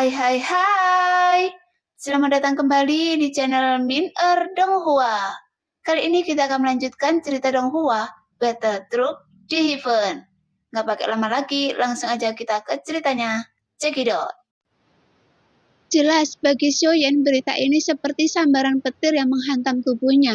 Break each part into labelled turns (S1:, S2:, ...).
S1: Hai hai hai. Selamat datang kembali di channel Min Donghua. Kali ini kita akan melanjutkan cerita Donghua, Battle Troop di Heaven. Nggak pakai lama lagi, langsung aja kita ke ceritanya. Cekidot.
S2: Jelas bagi Xiaoyan berita ini seperti sambaran petir yang menghantam tubuhnya.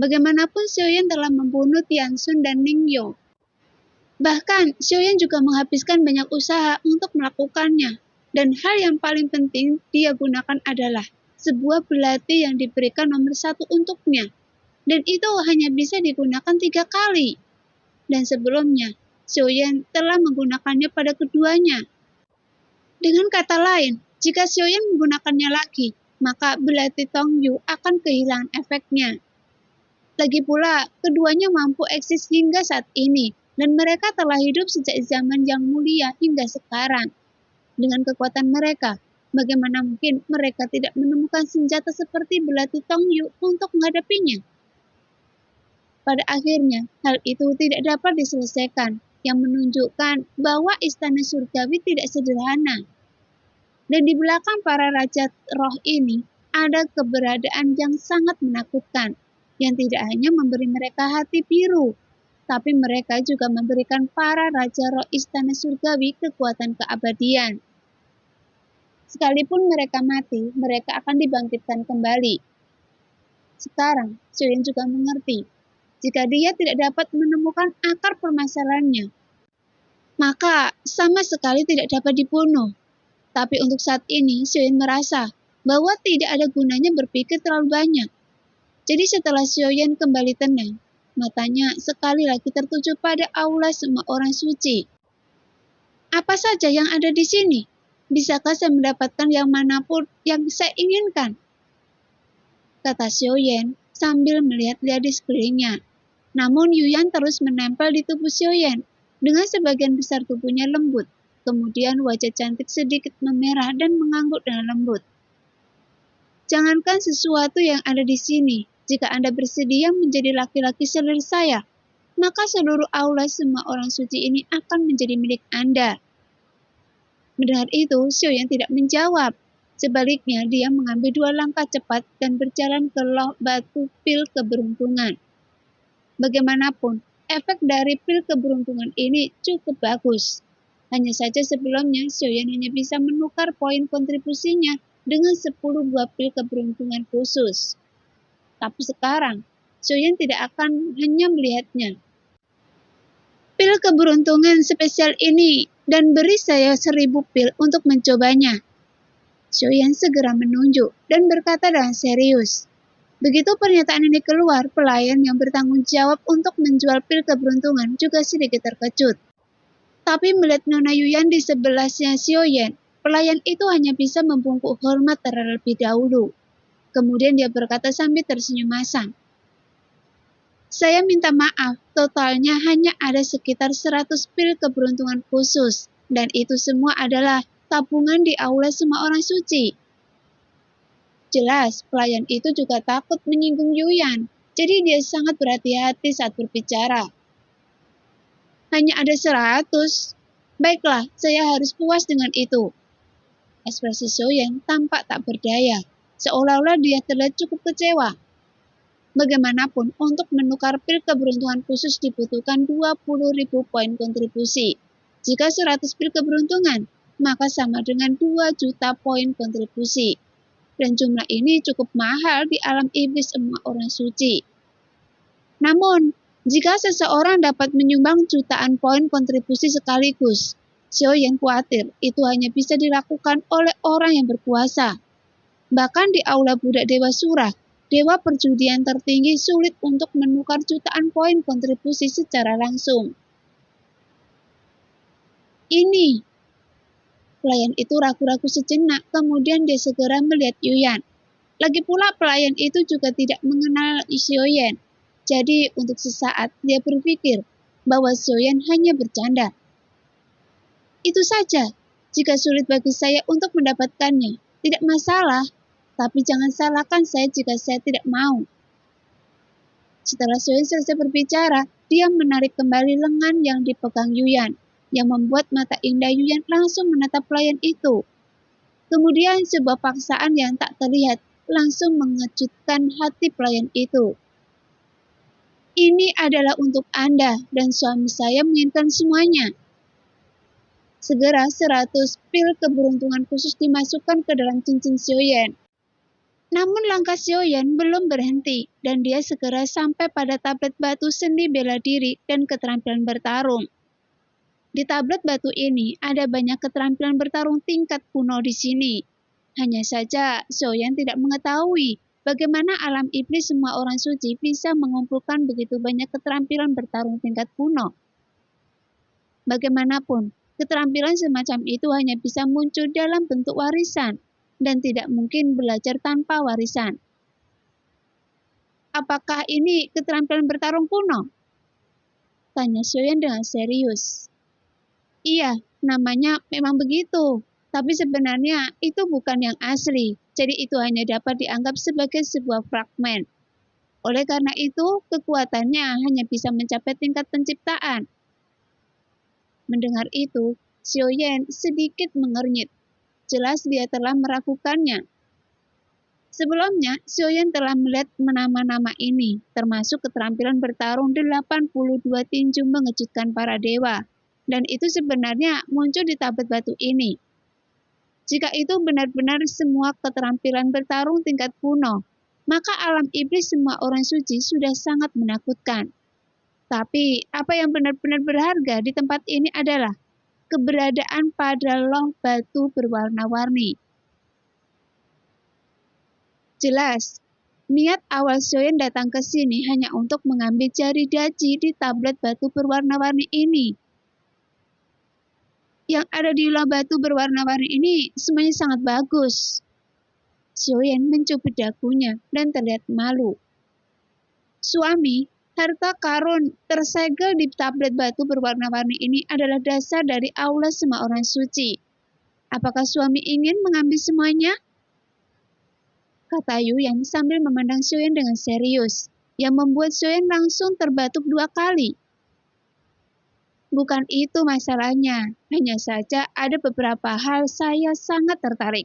S2: Bagaimanapun Xiaoyan telah membunuh Tianxun dan Ningyo. Bahkan Xiaoyan juga menghabiskan banyak usaha untuk melakukannya. Dan hal yang paling penting dia gunakan adalah sebuah belati yang diberikan nomor 1 untuknya. Dan itu hanya bisa digunakan 3 kali. Dan sebelumnya, Xiaoyan telah menggunakannya pada keduanya. Dengan kata lain, jika Xiaoyan menggunakannya lagi, maka belati Tongyu akan kehilangan efeknya. Lagi pula, keduanya mampu eksis hingga saat ini, dan mereka telah hidup sejak zaman yang mulia hingga sekarang. Dengan kekuatan mereka, bagaimana mungkin mereka tidak menemukan senjata seperti belati Tongyu untuk menghadapinya? Pada akhirnya, hal itu tidak dapat diselesaikan, yang menunjukkan bahwa istana surgawi tidak sederhana. Dan di belakang para raja roh ini, ada keberadaan yang sangat menakutkan, yang tidak hanya memberi mereka hati biru, tapi mereka juga memberikan para raja roh istana surgawi kekuatan keabadian. Sekalipun mereka mati, mereka akan dibangkitkan kembali. Sekarang, Xiaoyan juga mengerti, jika dia tidak dapat menemukan akar permasalahannya, maka sama sekali tidak dapat dibunuh. Tapi untuk saat ini, Xiaoyan merasa bahwa tidak ada gunanya berpikir terlalu banyak. Jadi setelah Xiaoyan kembali tenang, matanya sekali lagi tertuju pada aula semua orang suci. Apa saja yang ada di sini? Bisakah saya mendapatkan yang manapun yang saya inginkan? Kata Xiaoyan sambil melihat-lihat di sekelilingnya. Namun Yuyan terus menempel di tubuh Xiaoyan dengan sebagian besar tubuhnya lembut. Kemudian wajah cantik sedikit memerah dan mengangguk dengan lembut. Jangankan sesuatu yang ada di sini, jika Anda bersedia menjadi laki-laki selir saya, maka seluruh aula semua orang suci ini akan menjadi milik Anda. Mendengar itu, Xiaoyan tidak menjawab. Sebaliknya, dia mengambil 2 langkah cepat dan berjalan ke loh batu pil keberuntungan. Bagaimanapun, efek dari pil keberuntungan ini cukup bagus. Hanya saja sebelumnya, Xiaoyan hanya bisa menukar poin kontribusinya dengan 10 buah pil keberuntungan khusus. Tapi sekarang, Xiaoyan tidak akan hanya melihatnya. Pil keberuntungan spesial ini dan beri saya 1000 pil untuk mencobanya. Xiaoyan segera menunjuk dan berkata dengan serius. Begitu pernyataan ini keluar, pelayan yang bertanggung jawab untuk menjual pil keberuntungan juga sedikit terkejut. Tapi melihat Nona Yuyan di sebelahnya Xiaoyan, pelayan itu hanya bisa membungkuk hormat terlebih dahulu. Kemudian dia berkata sambil tersenyum masam. Saya minta maaf, totalnya hanya ada sekitar 100 pil keberuntungan khusus, dan itu semua adalah tabungan di aula semua orang suci. Jelas, pelayan itu juga takut menyinggung Yuyan, jadi dia sangat berhati-hati saat berbicara. Hanya ada 100. Baiklah, saya harus puas dengan itu. Ekspresi Xiaoyan tampak tak berdaya, seolah-olah dia terlihat cukup kecewa. Bagaimanapun, untuk menukar pil keberuntungan khusus dibutuhkan 20.000 poin kontribusi. Jika 100 pil keberuntungan, maka sama dengan 2 juta poin kontribusi. Dan jumlah ini cukup mahal di alam iblis semua orang suci. Namun, jika seseorang dapat menyumbang jutaan poin kontribusi sekaligus, Xiaoyan khawatir itu hanya bisa dilakukan oleh orang yang berkuasa. Bahkan di aula budak Dewa Surah, Dewa perjudian tertinggi sulit untuk menukar jutaan poin kontribusi secara langsung. Ini. Pelayan itu ragu-ragu sejenak, kemudian dia segera melihat Yuyan. Lagi pula pelayan itu juga tidak mengenal Xiaoyan. Jadi untuk sesaat dia berpikir bahwa Xiaoyan hanya bercanda. Itu saja, jika sulit bagi saya untuk mendapatkannya, tidak masalah. Tapi jangan salahkan saya jika saya tidak mau. Setelah Xiaoyan selesai berbicara, dia menarik kembali lengan yang dipegang Yuyan, yang membuat mata indah Yuyan langsung menatap pelayan itu. Kemudian sebuah paksaan yang tak terlihat langsung mengejutkan hati pelayan itu. Ini adalah untuk Anda dan suami saya menginginkan semuanya. Segera 100 pil keberuntungan khusus dimasukkan ke dalam cincin Xiaoyan. Namun langkah Xiaoyan belum berhenti dan dia segera sampai pada tablet batu seni bela diri dan keterampilan bertarung. Di tablet batu ini ada banyak keterampilan bertarung tingkat kuno di sini. Hanya saja Xiaoyan tidak mengetahui bagaimana alam iblis semua orang suci bisa mengumpulkan begitu banyak keterampilan bertarung tingkat kuno. Bagaimanapun, keterampilan semacam itu hanya bisa muncul dalam bentuk warisan dan tidak mungkin belajar tanpa warisan. Apakah ini keterampilan bertarung kuno? Tanya Xiaoyan dengan serius. Iya, namanya memang begitu. Tapi sebenarnya itu bukan yang asli, jadi itu hanya dapat dianggap sebagai sebuah fragmen. Oleh karena itu, kekuatannya hanya bisa mencapai tingkat penciptaan. Mendengar itu, Xiaoyan sedikit mengernyit. Jelas dia telah meragukannya. Sebelumnya, Xiaoyan telah melihat nama-nama ini, termasuk keterampilan bertarung 82 tinju mengejutkan para dewa. Dan itu sebenarnya muncul di tablet batu ini. Jika itu benar-benar semua keterampilan bertarung tingkat kuno, maka alam iblis semua orang suci sudah sangat menakutkan. Tapi apa yang benar-benar berharga di tempat ini adalah keberadaan pada loh batu berwarna-warni. Jelas, niat awal Xiaoyan datang ke sini hanya untuk mengambil jari daji di tablet batu berwarna-warni ini. Yang ada di loh batu berwarna-warni ini semuanya sangat bagus. Xiaoyan mencubit dagunya dan terlihat malu. Suami, harta karun tersegel di tablet batu berwarna-warni ini adalah dasar dari aula semua orang suci. Apakah suami ingin mengambil semuanya? Kata Yuyan sambil memandang Xiaoyan dengan serius, yang membuat Xiaoyan langsung terbatuk 2 kali. Bukan itu masalahnya, hanya saja ada beberapa hal saya sangat tertarik.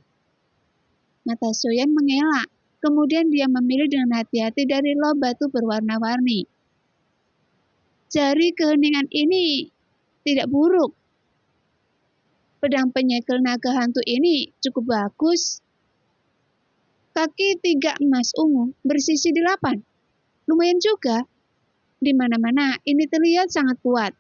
S2: Mata Xiaoyan mengelak, kemudian dia memilih dengan hati-hati dari loh batu berwarna-warni. Jari keheningan ini tidak buruk. Pedang penyegel naga hantu ini cukup bagus. Kaki 3 emas ungu bersisi 8. Lumayan juga. Di mana-mana ini terlihat sangat kuat.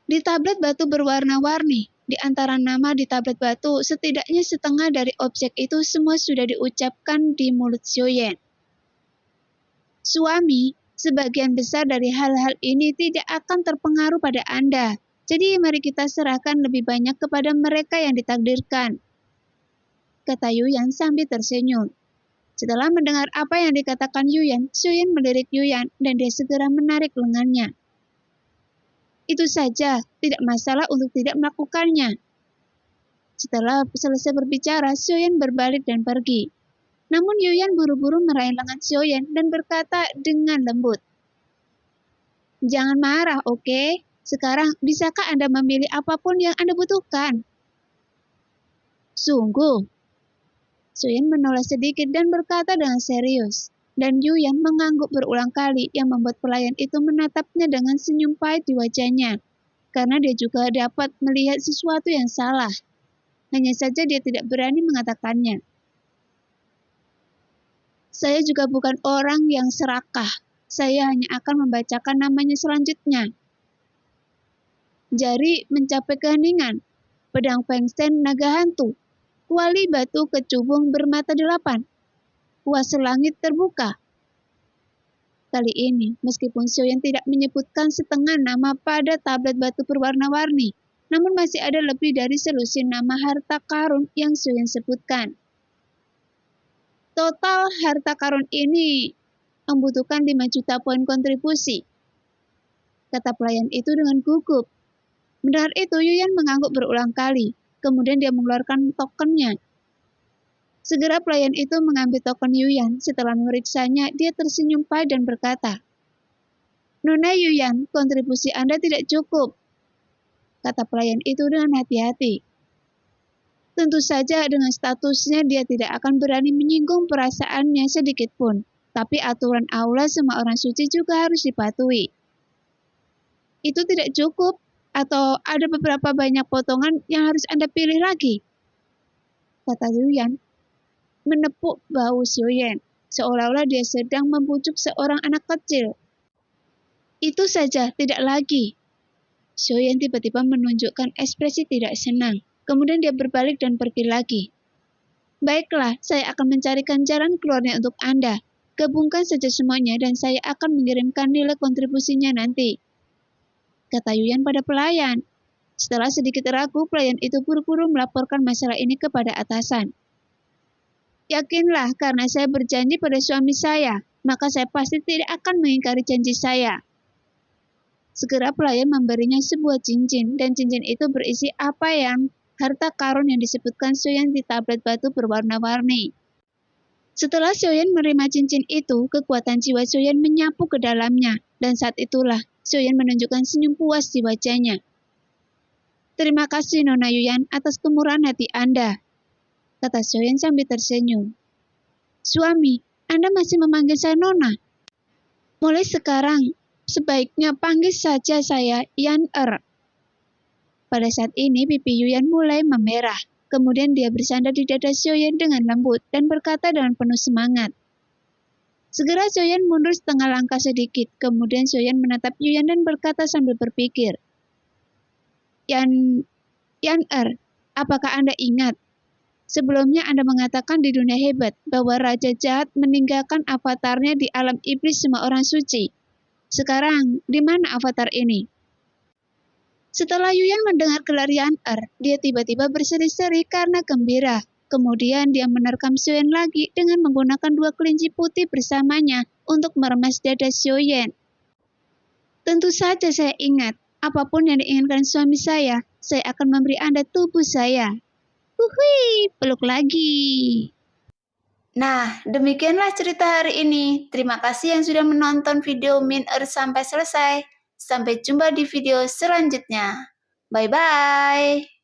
S2: Di tablet batu berwarna-warni, di antara nama di tablet batu, setidaknya setengah dari objek itu semua sudah diucapkan di mulut Xiaoyan. Suami, sebagian besar dari hal-hal ini tidak akan terpengaruh pada Anda. Jadi mari kita serahkan lebih banyak kepada mereka yang ditakdirkan. Kata Yuyan sambil tersenyum. Setelah mendengar apa yang dikatakan Yuyan, Xiaoyan melirik Yuyan dan dia segera menarik lengannya. Itu saja, tidak masalah untuk tidak melakukannya. Setelah selesai berbicara, Xiaoyan berbalik dan pergi. Namun Yuyan buru-buru meraih lengan Xiaoyan dan berkata dengan lembut. Jangan marah, oke? Sekarang, bisakah Anda memilih apapun yang Anda butuhkan? Sungguh. Xiaoyan menoleh sedikit dan berkata dengan serius. Dan Yuyan mengangguk berulang kali yang membuat pelayan itu menatapnya dengan senyum pahit di wajahnya. Karena dia juga dapat melihat sesuatu yang salah. Hanya saja dia tidak berani mengatakannya. Saya juga bukan orang yang serakah. Saya hanya akan membacakan namanya selanjutnya. Jari mencapai keheningan. Pedang Fengsen naga hantu. Kuali batu kecubung bermata 8. Kuasa langit terbuka. Kali ini, meskipun Xiaoyan tidak menyebutkan setengah nama pada tablet batu berwarna-warni, namun masih ada lebih dari selusin nama harta karun yang Xiaoyan sebutkan. Total harta karun ini membutuhkan 5 juta poin kontribusi. Kata pelayan itu dengan gugup. Mendengar itu, Yuyan mengangguk berulang kali. Kemudian dia mengeluarkan tokennya. Segera pelayan itu mengambil token Yuyan. Setelah memeriksanya, dia tersenyum pahit dan berkata, Nona Yuyan, kontribusi Anda tidak cukup. Kata pelayan itu dengan hati-hati. Tentu saja dengan statusnya dia tidak akan berani menyinggung perasaannya sedikit pun. Tapi aturan aula semua orang suci juga harus dipatuhi. Itu tidak cukup, atau ada beberapa banyak potongan yang harus Anda pilih lagi? Kata Yuyan, menepuk bahu Xiaoyan, seolah-olah dia sedang membujuk seorang anak kecil. Itu saja, tidak lagi. Xiaoyan tiba-tiba menunjukkan ekspresi tidak senang. Kemudian dia berbalik dan pergi lagi. Baiklah, saya akan mencarikan jalan keluarnya untuk Anda. Gabungkan saja semuanya dan saya akan mengirimkan nilai kontribusinya nanti. Kata Yuyan pada pelayan. Setelah sedikit ragu, pelayan itu buru-buru melaporkan masalah ini kepada atasan. Yakinlah, karena saya berjanji pada suami saya, maka saya pasti tidak akan mengingkari janji saya. Segera pelayan memberinya sebuah cincin, dan cincin itu berisi apa yang harta karun yang disebutkan Xiaoyan di tablet batu berwarna-warni. Setelah Xiaoyan menerima cincin itu, kekuatan jiwa Xiaoyan menyapu ke dalamnya, dan saat itulah Xiaoyan menunjukkan senyum puas di wajahnya. Terima kasih Nona Yuyan atas kemurahan hati Anda, kata Xiaoyan sambil tersenyum. Suami, Anda masih memanggil saya Nona? Mulai sekarang, sebaiknya panggil saja saya Yan Er. Pada saat ini pipi Yuyan mulai memerah. Kemudian dia bersandar di dada Xiaoyan dengan lembut dan berkata dengan penuh semangat. Segera Xiaoyan mundur setengah langkah sedikit. Kemudian Xiaoyan menatap Yuyan dan berkata sambil berpikir. Yan Er, apakah Anda ingat? Sebelumnya Anda mengatakan di dunia hebat bahwa Raja Jahat meninggalkan avatarnya di alam iblis semua orang suci. Sekarang, di mana avatar ini? Setelah Yuyan mendengar gelar Yan Er, dia tiba-tiba berseri-seri karena gembira. Kemudian dia menerkam Xiaoyan lagi dengan menggunakan 2 kelinci putih bersamanya untuk meremas dada Xiaoyan. Tentu saja saya ingat, apapun yang diinginkan suami saya akan memberi Anda tubuh saya. Wuhui, peluk lagi.
S1: Nah, demikianlah cerita hari ini. Terima kasih yang sudah menonton video Min Er sampai selesai. Sampai jumpa di video selanjutnya. Bye-bye.